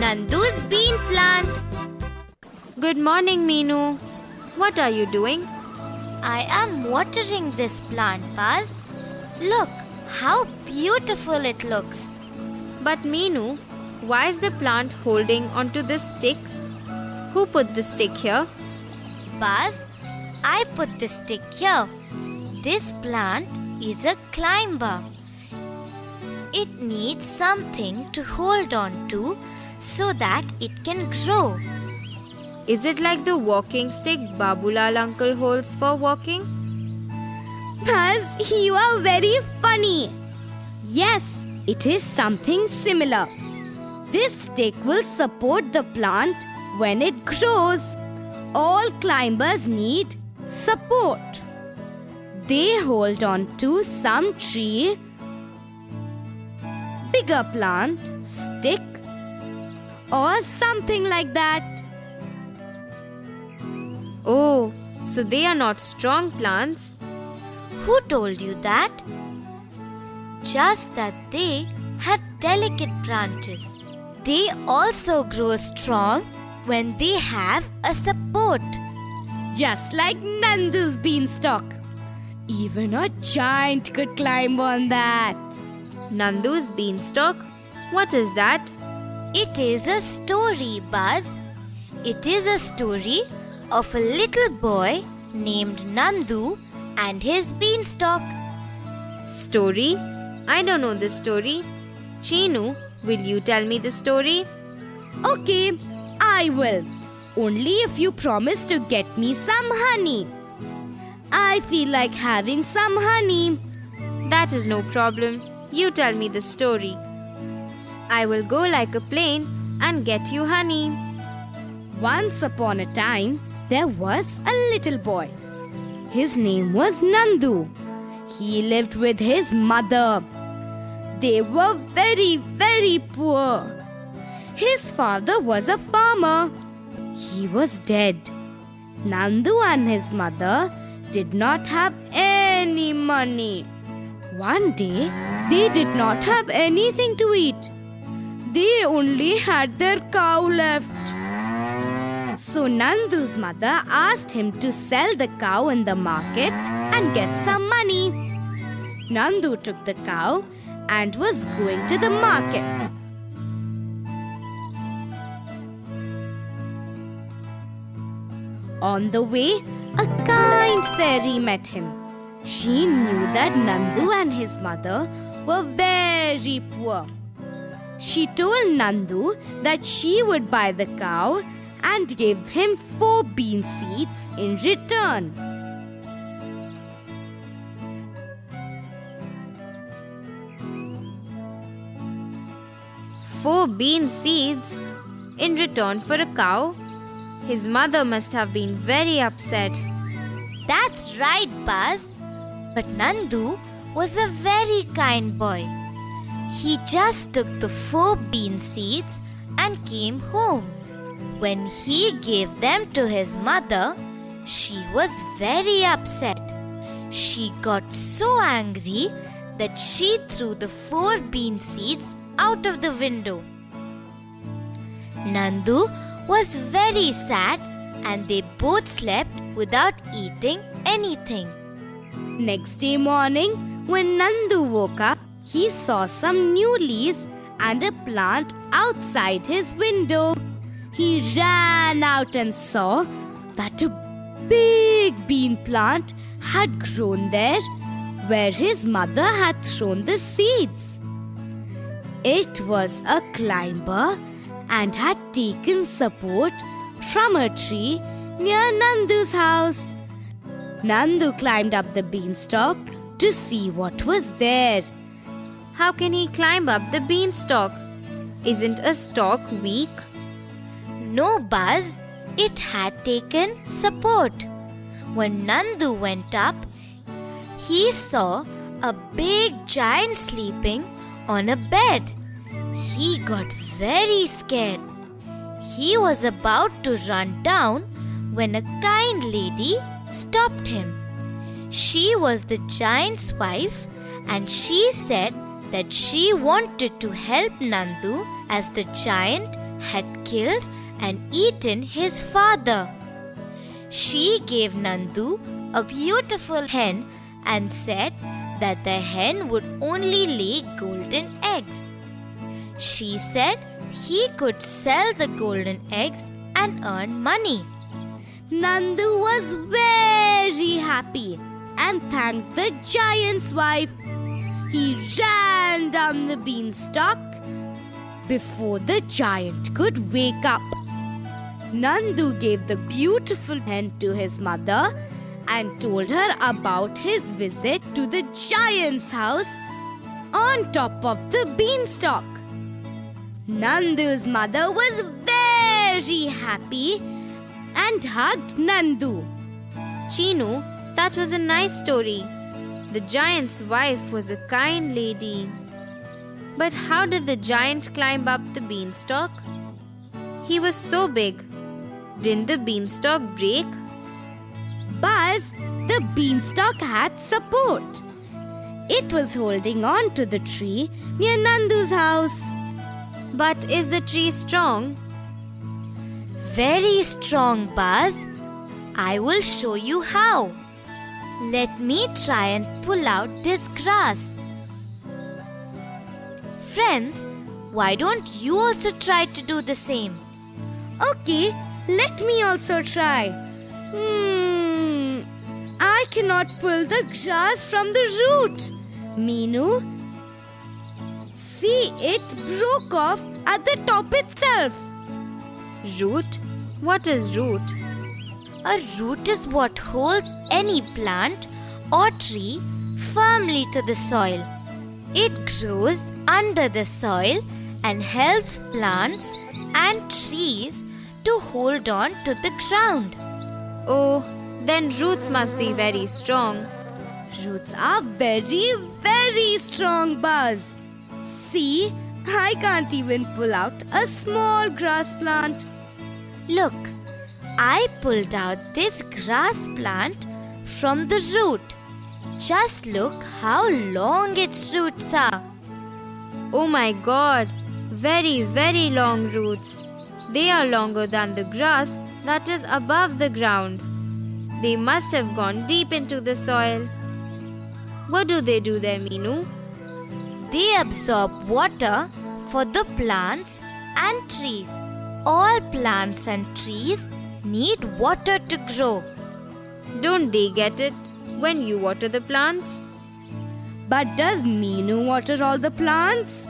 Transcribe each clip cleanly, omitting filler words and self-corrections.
Nandu's bean plant. Good morning, Meenu. What are you doing? I am watering this plant, Buzz. Look how beautiful it looks. But Meenu, why is the plant holding onto this stick? Who put the stick here? Buzz, I put the stick here. This plant is a climber. It needs something to hold on to so that it can grow. Is it like the walking stick Babulal uncle holds for walking? Buzz, you are very funny. Yes, it is something similar. This stick will support the plant when it grows. All climbers need support. They hold on to some tree, bigger plant, stick, or something like that. Oh, so they are not strong plants. Who told you that? Just that they have delicate branches. They also grow strong when they have a support. Just like Nandu's beanstalk. Even a giant could climb on that. Nandu's beanstalk? What is that? It is a story, Buzz. It is a story of a little boy named Nandu and his beanstalk. Story? I don't know this story. Chinu, will you tell me the story? Okay, I will. Only if you promise to get me some honey. I feel like having some honey. That is no problem. You tell me the story. I will go like a plane and get you honey. Once upon a time, there was a little boy. His name was Nandu. He lived with his mother. They were very, very poor. His father was a farmer. He was dead. Nandu and his mother did not have any money. One day, they did not have anything to eat. They only had their cow left. So Nandu's mother asked him to sell the cow in the market and get some money. Nandu took the cow and was going to the market. On the way, a kind fairy met him. She knew that Nandu and his mother were very poor. She told Nandu that she would buy the cow and give him 4 bean seeds in return. Four bean seeds in return for a cow? His mother must have been very upset. That's right, Buzz. But Nandu was a very kind boy. He just took the 4 bean seeds and came home. When he gave them to his mother, she was very upset. She got so angry that she threw the 4 bean seeds out of the window. Nandu was very sad and they both slept without eating anything. Next day morning, when Nandu woke up, he saw some new leaves and a plant outside his window. He ran out and saw that a big bean plant had grown there where his mother had thrown the seeds. It was a climber and had taken support from a tree near Nandu's house. Nandu climbed up the beanstalk to see what was there. How can he climb up the beanstalk? Isn't a stalk weak? No, Buzz, it had taken support. When Nandu went up, he saw a big giant sleeping on a bed. He got very scared. He was about to run down when a kind lady stopped him. She was the giant's wife and she said that she wanted to help Nandu as the giant had killed and eaten his father. She gave Nandu a beautiful hen and said that the hen would only lay golden eggs. She said he could sell the golden eggs and earn money. Nandu was very happy and thanked the giant's wife. He ran down the beanstalk before the giant could wake up. Nandu gave the beautiful hen to his mother and told her about his visit to the giant's house on top of the beanstalk. Nandu's mother was very happy and hugged Nandu. Chinu, that was a nice story. The giant's wife was a kind lady. But how did the giant climb up the beanstalk? He was so big. Didn't the beanstalk break? Buzz, the beanstalk had support. It was holding on to the tree near Nandu's house. But is the tree strong? Very strong, Buzz. I will show you how. Let me try and pull out this grass. Friends, why don't you also try to do the same? Okay, let me also try. I cannot pull the grass from the root. Meenu, see, it broke off at the top itself. Root? What is root? A root is what holds any plant or tree firmly to the soil. It grows under the soil and helps plants and trees to hold on to the ground. Oh, then roots must be very strong. Roots are very, very strong, Buzz. See, I can't even pull out a small grass plant. Look, I pulled out this grass plant from the root. Just look how long its roots are. Oh my God, very, very long roots. They are longer than the grass that is above the ground. They must have gone deep into the soil. What do they do there, Meenu? They absorb water for the plants and trees. All plants and trees need water to grow. Don't they get it when you water the plants? But does Meenu water all the plants?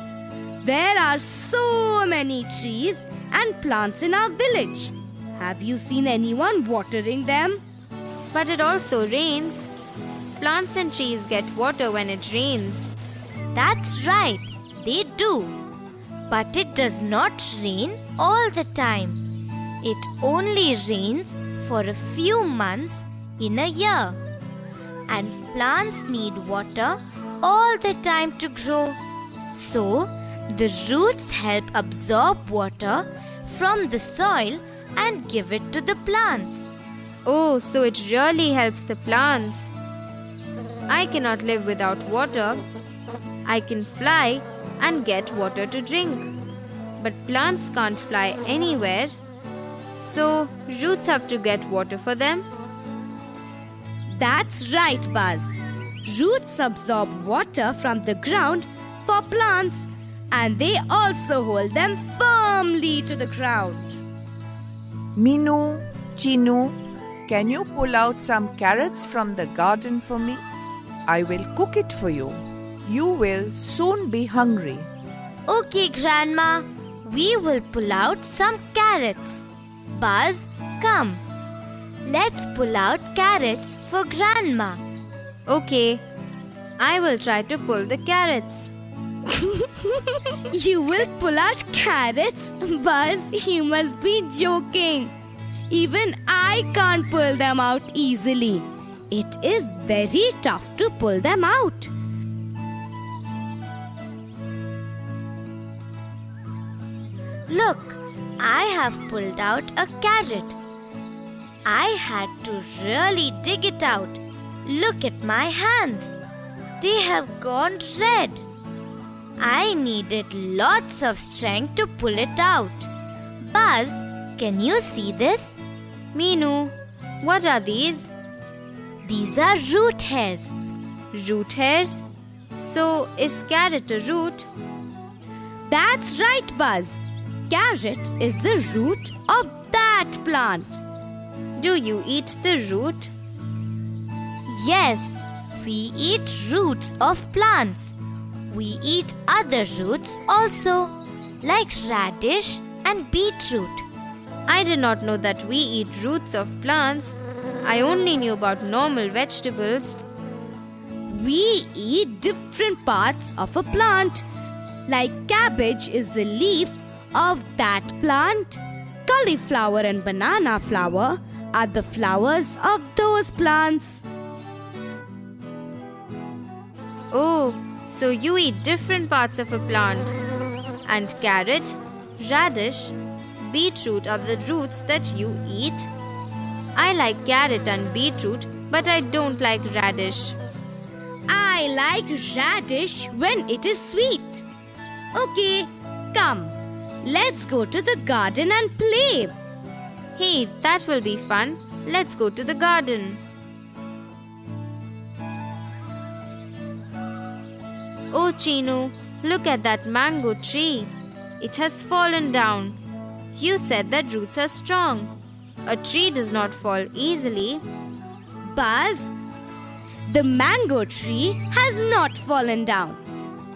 There are so many trees and plants in our village. Have you seen anyone watering them? But it also rains. Plants and trees get water when it rains. That's right, they do. But it does not rain all the time. It only rains for a few months in a year. And plants need water all the time to grow. So, the roots help absorb water from the soil and give it to the plants. Oh, so it really helps the plants. I cannot live without water. I can fly and get water to drink. But plants can't fly anywhere. So, roots have to get water for them. That's right, Buzz. Roots absorb water from the ground for plants and they also hold them firmly to the ground. Meenu, Chinu, can you pull out some carrots from the garden for me? I will cook it for you. You will soon be hungry. Okay, Grandma, we will pull out some carrots. Buzz, come. Let's pull out carrots for Grandma. Okay, I will try to pull the carrots. You will pull out carrots? Buzz, you must be joking. Even I can't pull them out easily. It is very tough to pull them out. Look, I have pulled out a carrot. I had to really dig it out. Look at my hands. They have gone red. I needed lots of strength to pull it out. Buzz, can you see this? Meenu, what are these? These are root hairs. Root hairs? So, is carrot a root? That's right, Buzz. Carrot is the root of that plant. Do you eat the root? Yes, we eat roots of plants. We eat other roots also, like radish and beetroot. I did not know that we eat roots of plants. I only knew about normal vegetables. We eat different parts of a plant. Like cabbage is the leaf of that plant. Cauliflower and banana flower are the flowers of those plants. Oh, so you eat different parts of a plant. And carrot, radish, beetroot are the roots that you eat. I like carrot and beetroot, but I don't like radish. I like radish when it is sweet. Okay, come. Let's go to the garden and play. Hey, that will be fun. Let's go to the garden. Oh, Chinu, look at that mango tree. It has fallen down. You said that roots are strong. A tree does not fall easily. Buzz, the mango tree has not fallen down.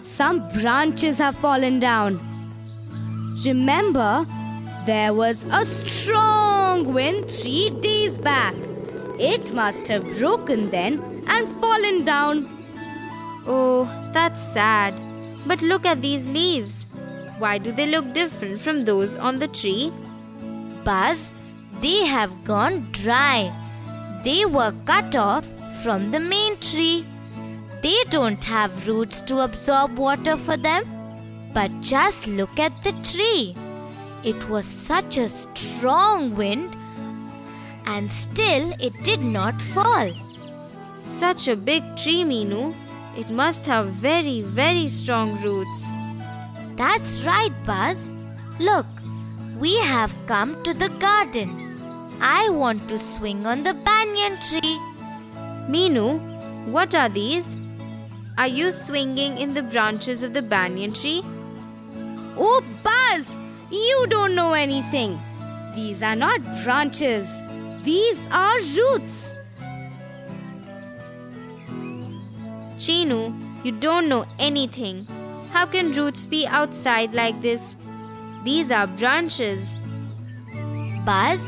Some branches have fallen down. Remember, there was a strong wind 3 days back. It must have broken then and fallen down. Oh, that's sad. But look at these leaves. Why do they look different from those on the tree? Buzz, they have gone dry. They were cut off from the main tree. They don't have roots to absorb water for them. But just look at the tree. It was such a strong wind, and still it did not fall. Such a big tree, Meenu. It must have very, very strong roots. That's right, Buzz. Look, we have come to the garden. I want to swing on the banyan tree. Meenu, what are these? Are you swinging in the branches of the banyan tree? Oh, Buzz, you don't know anything. These are not branches. These are roots. Chinu, you don't know anything. How can roots be outside like this? These are branches. Buzz,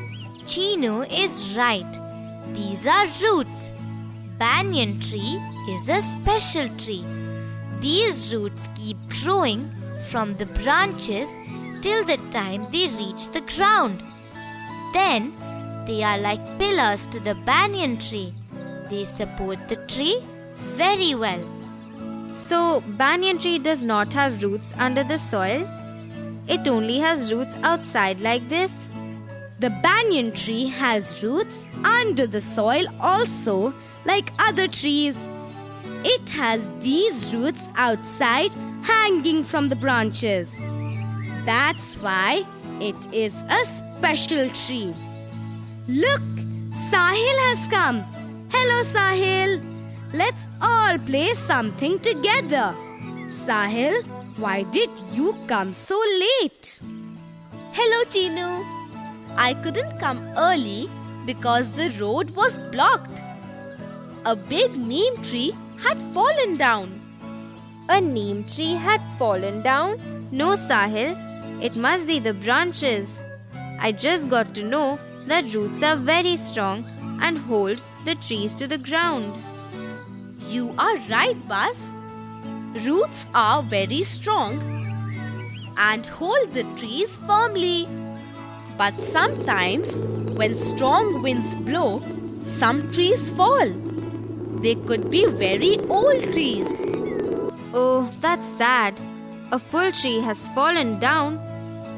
Chinu is right. These are roots. Banyan tree is a special tree. These roots keep growing from the branches till the time they reach the ground. Then they are like pillars to the banyan tree. They support the tree very well. So, banyan tree does not have roots under the soil? It only has roots outside like this? The banyan tree has roots under the soil also, like other trees. It has these roots outside hanging from the branches. That's why it is a special tree. Look, Sahil has come. Hello, Sahil. Let's all play something together. Sahil, why did you come so late? Hello, Chinu. I couldn't come early because the road was blocked. A big neem tree had fallen down. A neem tree had fallen down? No, Sahil. It must be the branches. I just got to know that roots are very strong and hold the trees to the ground. You are right, Buzz. Roots are very strong and hold the trees firmly. But sometimes, when strong winds blow, some trees fall. They could be very old trees. Oh, that's sad. A full tree has fallen down.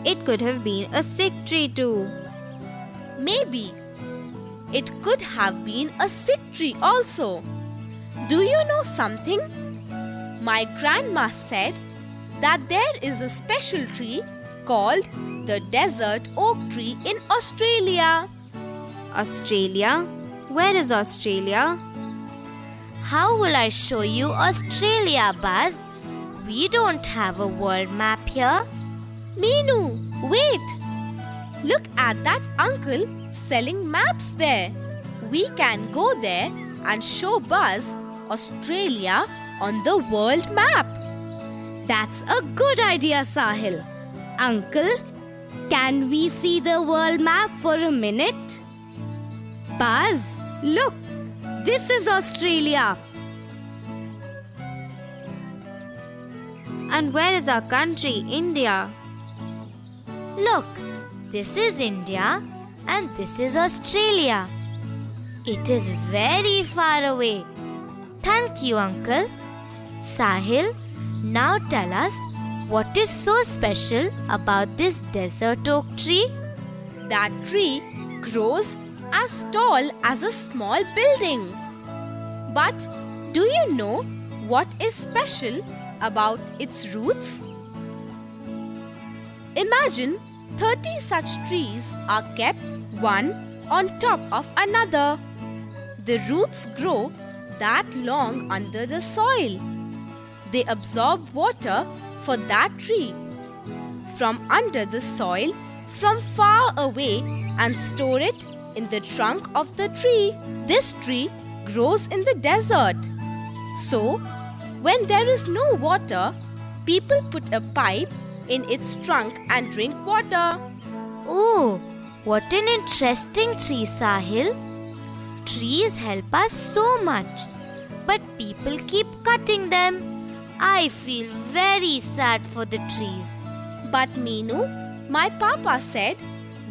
It could have been a sick tree too. Maybe it could have been a sick tree also. Do you know something? My grandma said that there is a special tree called the desert oak tree in Australia. Australia? Where is Australia? How will I show you Australia, Buzz? We don't have a world map here. Meenu, wait! Look at that uncle selling maps there. We can go there and show Buzz Australia on the world map. That's a good idea, Sahil. Uncle, can we see the world map for a minute? Buzz, look, this is Australia. And where is our country, India? Look, this is India and this is Australia. It is very far away. Thank you, Uncle. Sahil, now tell us what is so special about this desert oak tree? That tree grows as tall as a small building. But do you know what is special about its roots? Imagine 30 such trees are kept one on top of another. The roots grow that long under the soil. They absorb water for that tree from under the soil from far away and store it in the trunk of the tree. This tree grows in the desert. So, when there is no water, people put a pipe in its trunk and drink water. Oh, what an interesting tree, Sahil. Trees help us so much, but people keep cutting them. I feel very sad for the trees. But Meenu, my papa said,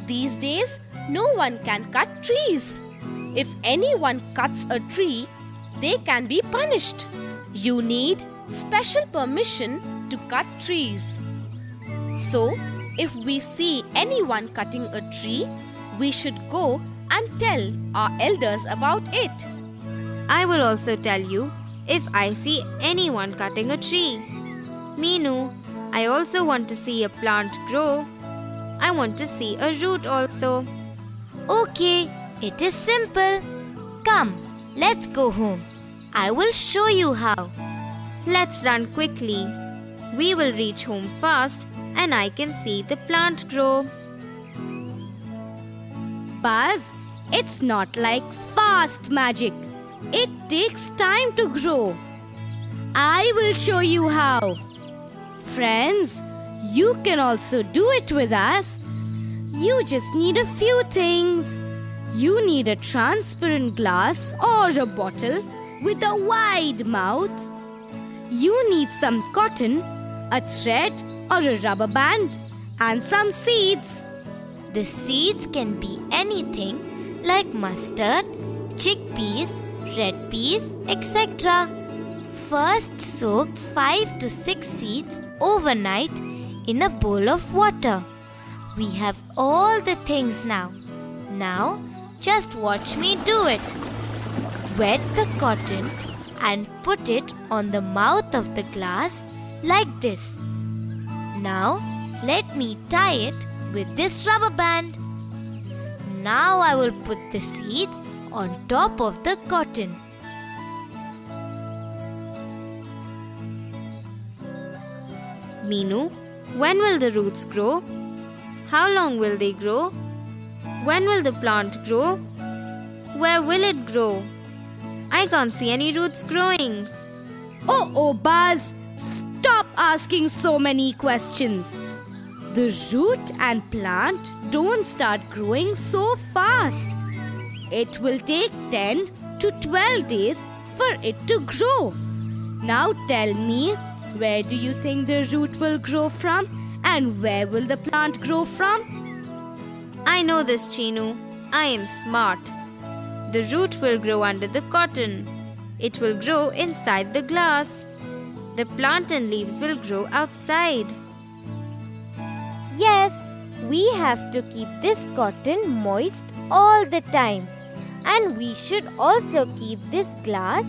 these days no one can cut trees. If anyone cuts a tree, they can be punished. You need special permission to cut trees. So, if we see anyone cutting a tree, we should go and tell our elders about it. I will also tell you if I see anyone cutting a tree. Meenu, I also want to see a plant grow. I want to see a root also. Okay, it is simple. Come, let's go home. I will show you how. Let's run quickly. We will reach home fast and I can see the plant grow. Buzz, it's not like fast magic. It takes time to grow. I will show you how. Friends, you can also do it with us. You just need a few things. You need a transparent glass or a bottle with a wide mouth. You need some cotton, a thread or a rubber band, and some seeds. The seeds can be anything like mustard, chickpeas, red peas, etc. First soak 5 to 6 seeds overnight in a bowl of water. We have all the things now. Now, just watch me do it. Wet the cotton and put it on the mouth of the glass like this. Now, let me tie it with this rubber band. Now I will put the seeds on top of the cotton. Meenu, when will the roots grow? How long will they grow? When will the plant grow? Where will it grow? I can't see any roots growing. Oh, Buzz, stop asking so many questions. The root and plant don't start growing so fast. It will take 10 to 12 days for it to grow. Now tell me, where do you think the root will grow from and where will the plant grow from? I know this, Chinu. I am smart. The root will grow under the cotton. It will grow inside the glass. The plant and leaves will grow outside. Yes, we have to keep this cotton moist all the time. And we should also keep this glass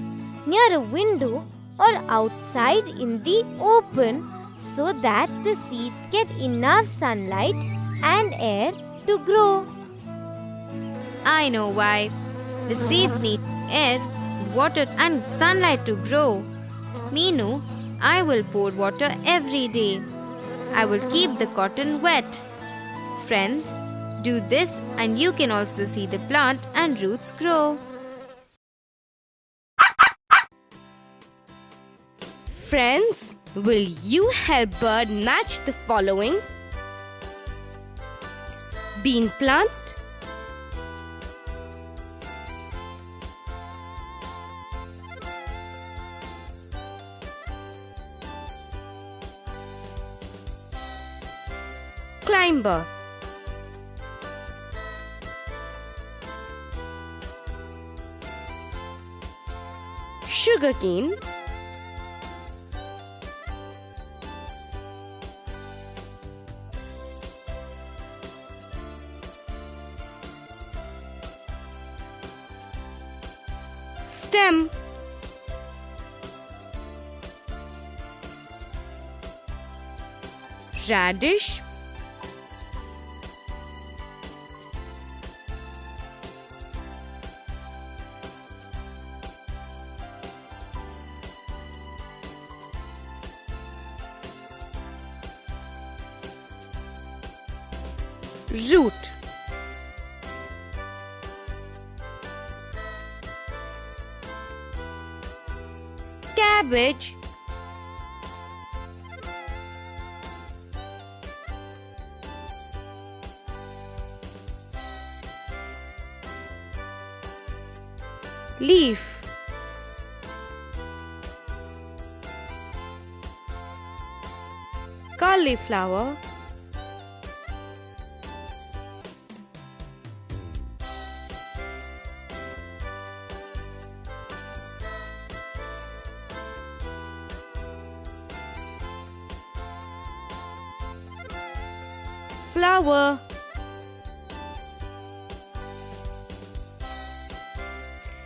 near a window or outside in the open so that the seeds get enough sunlight and air to grow. I know why. The seeds need air, water and sunlight to grow. Meenu, I will pour water every day. I will keep the cotton wet. Friends, do this and you can also see the plant and roots grow. Friends, will you help Bird match the following? Bean plant, climber, sugarcane, stem, radish, root, cabbage, leaf, cauliflower, flower,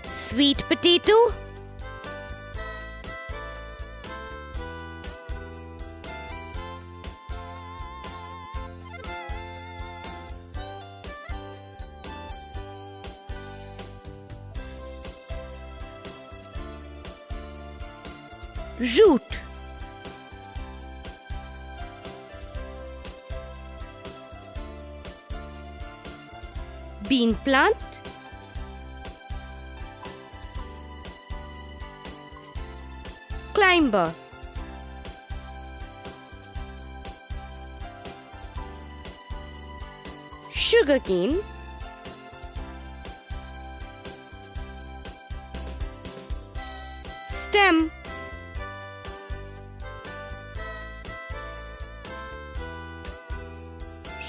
sweet potato, root, bean plant, climber, sugarcane, stem,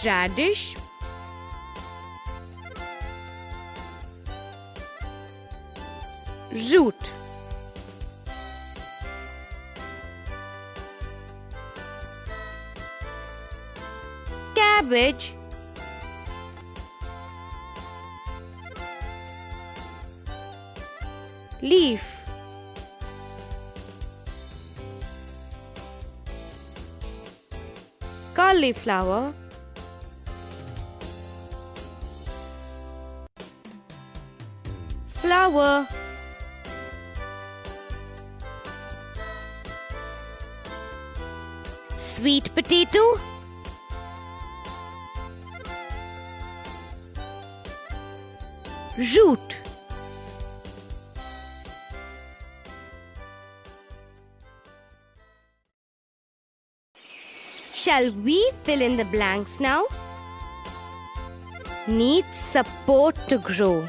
radish, root, cabbage, leaf, cauliflower, flower, sweet potato, root, shall we fill in the blanks now? Needs support to grow.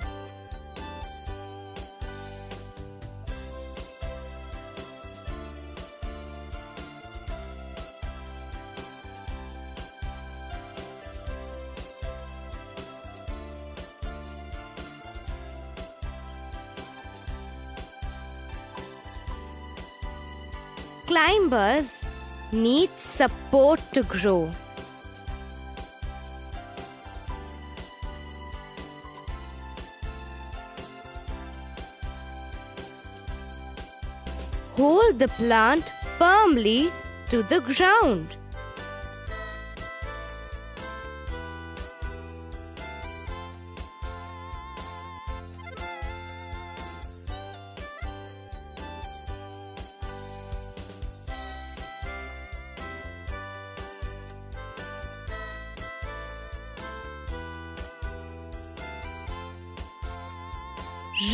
Climbers need support to grow. Hold the plant firmly to the ground.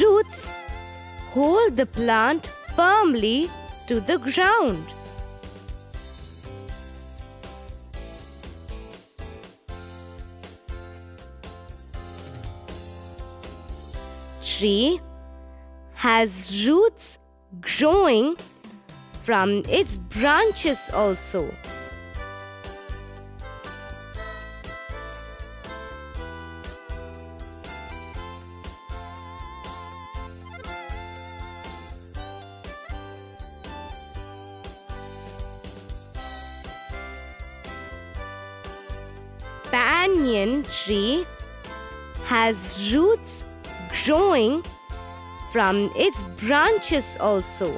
Roots hold the plant firmly to the ground. Tree has roots growing from its branches also. Banyan tree has roots growing from its branches also.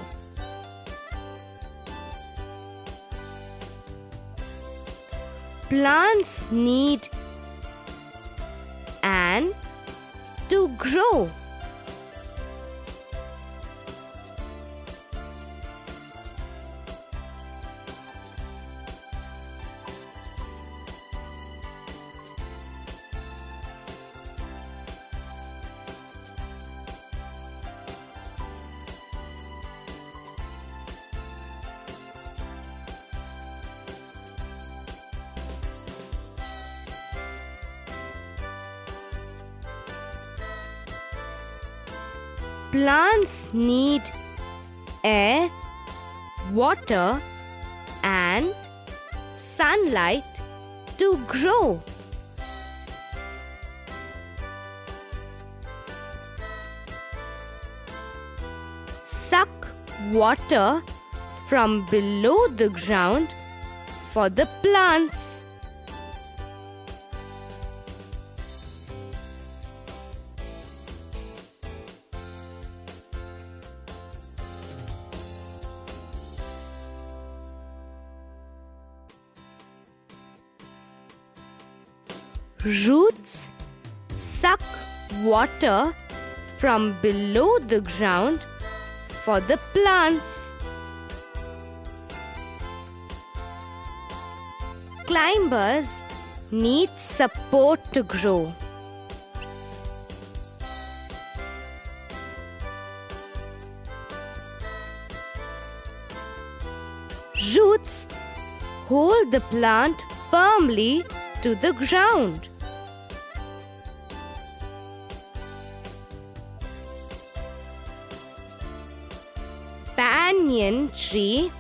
Plants need and to grow. Plants need air, water, and sunlight to grow. Suck water from below the ground for the plants. Roots suck water from below the ground for the plants. Climbers need support to grow. Roots hold the plant firmly to the ground. Banyan tree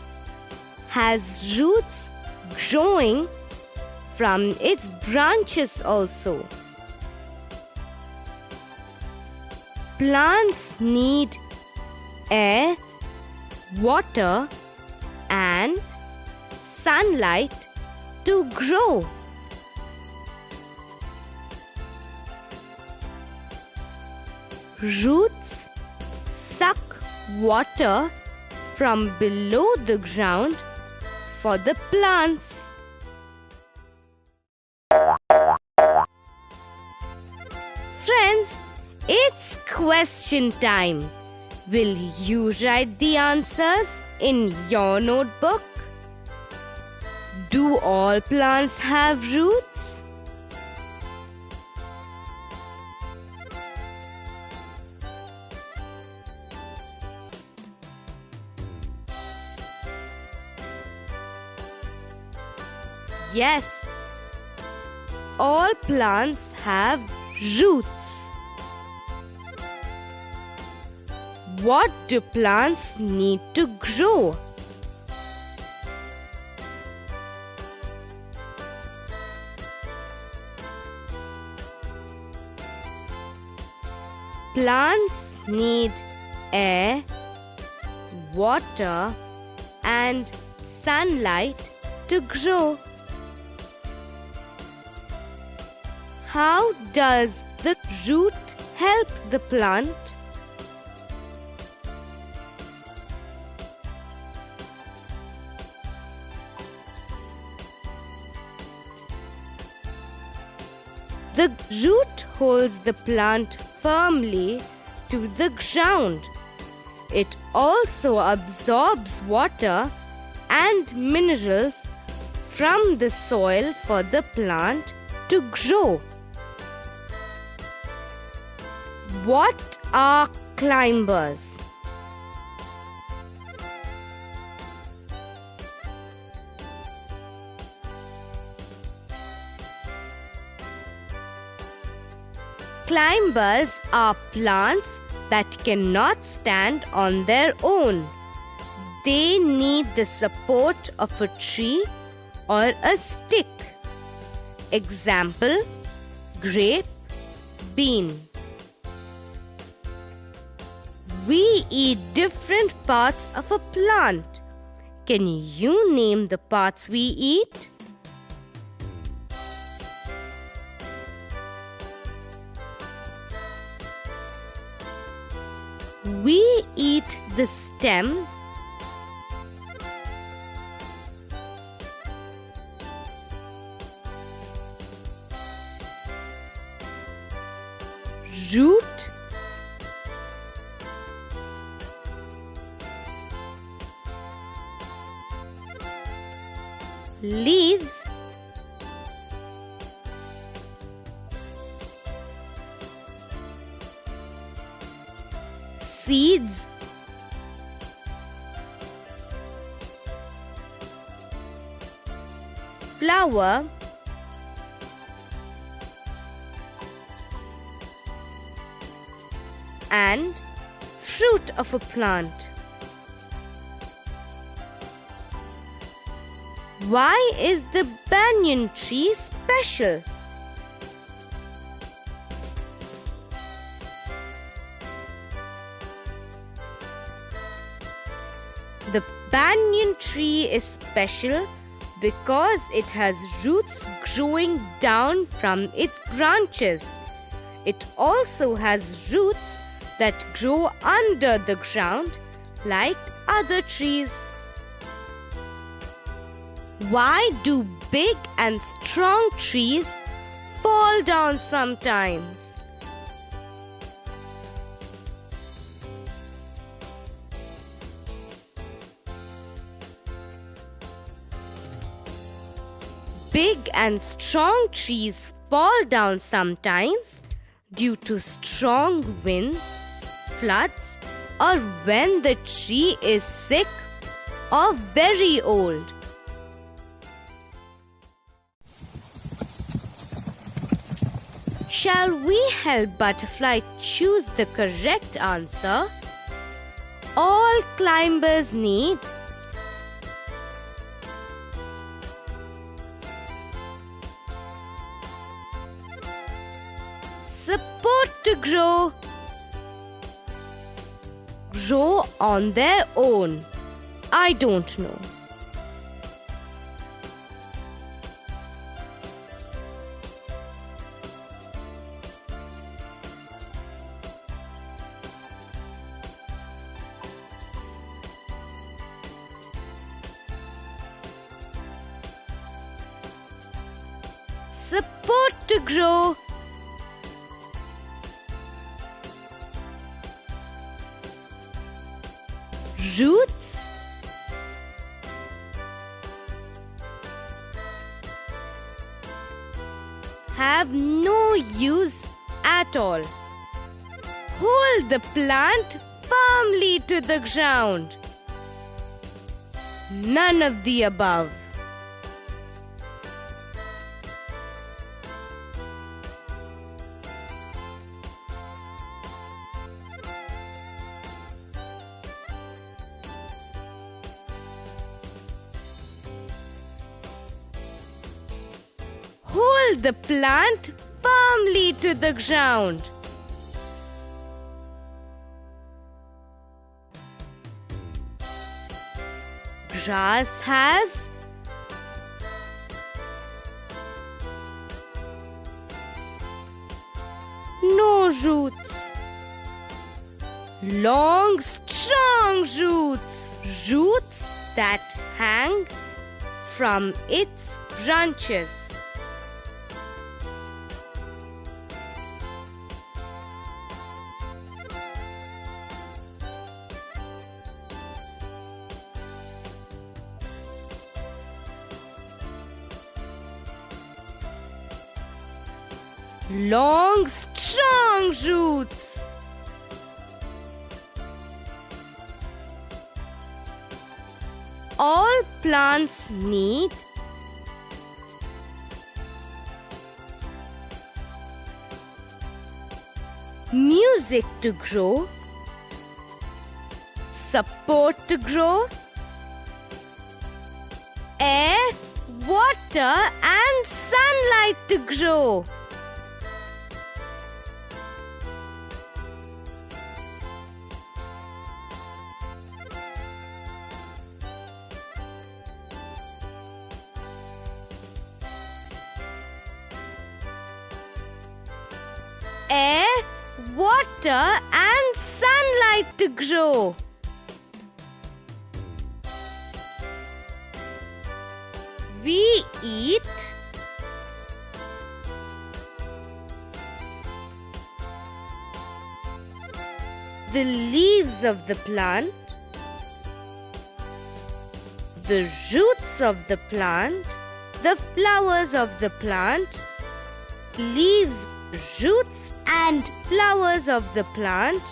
has roots growing from its branches also. Plants need air, water, and sunlight to grow. Roots suck water from below the ground for the plants. Friends, it's question time. Will you write the answers in your notebook? Do all plants have roots? Yes, all plants have roots. What do plants need to grow? Plants need air, water, and sunlight to grow. How does the root help the plant? The root holds the plant firmly to the ground. It also absorbs water and minerals from the soil for the plant to grow. What are climbers? Climbers are plants that cannot stand on their own. They need the support of a tree or a stick. Example: grape, bean. We eat different parts of a plant. Can you name the parts we eat? We eat the stem, root, leaves, seeds, flower, and fruit of a plant. Why is the banyan tree special? The banyan tree is special because it has roots growing down from its branches. It also has roots that grow under the ground like other trees. Why do big and strong trees fall down sometimes? Big and strong trees fall down sometimes due to strong winds, floods, or when the tree is sick or very old. Shall we help Butterfly choose the correct answer? All climbers need support to grow. Grow on their own. I don't know. Support to grow. Roots, have no use at all. Hold the plant firmly to the ground. None of the above. Hold the plant firmly to the ground. Grass has no roots. Long, strong roots. Roots that hang from its branches. long, strong roots. All plants need music to grow, support to grow, air, water and sunlight to grow. Air, water and sunlight to grow. We eat the leaves of the plant, the roots of the plant, the flowers of the plant, leaves, roots and flowers of the plant,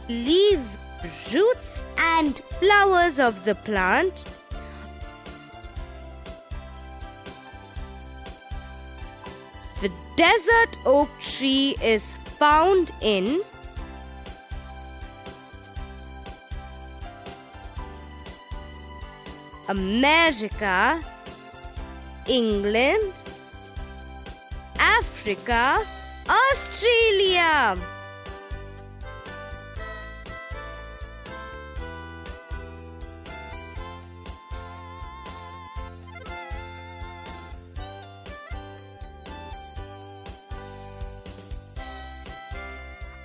leaves, roots and flowers of the plant, the desert oak tree is found in America, England, Africa, Australia.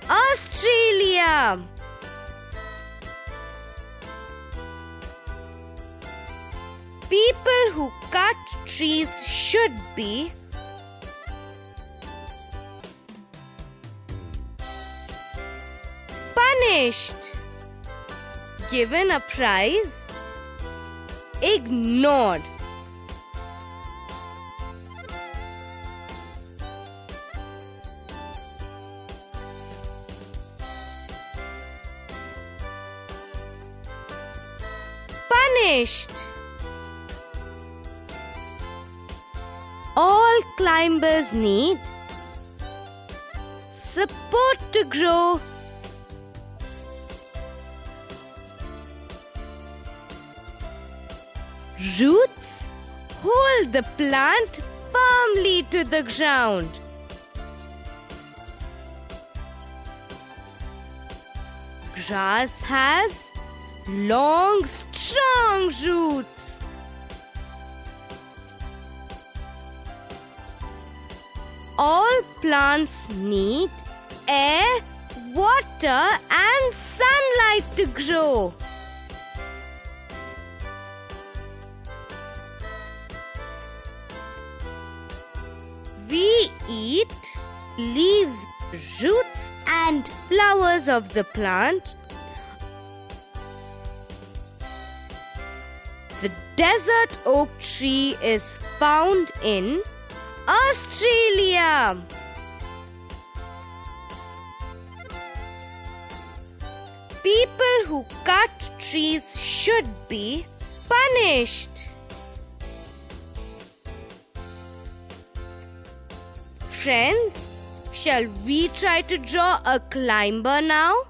Australia. People who cut trees should be punished, given a prize, ignored. Punished. All climbers need support to grow. Roots hold the plant firmly to the ground. Grass has long, strong roots. All plants need air, water and sunlight to grow. We eat leaves, roots and flowers of the plant. The desert oak tree is found in Australia. People who cut trees should be punished. Friends, shall we try to draw a climber now?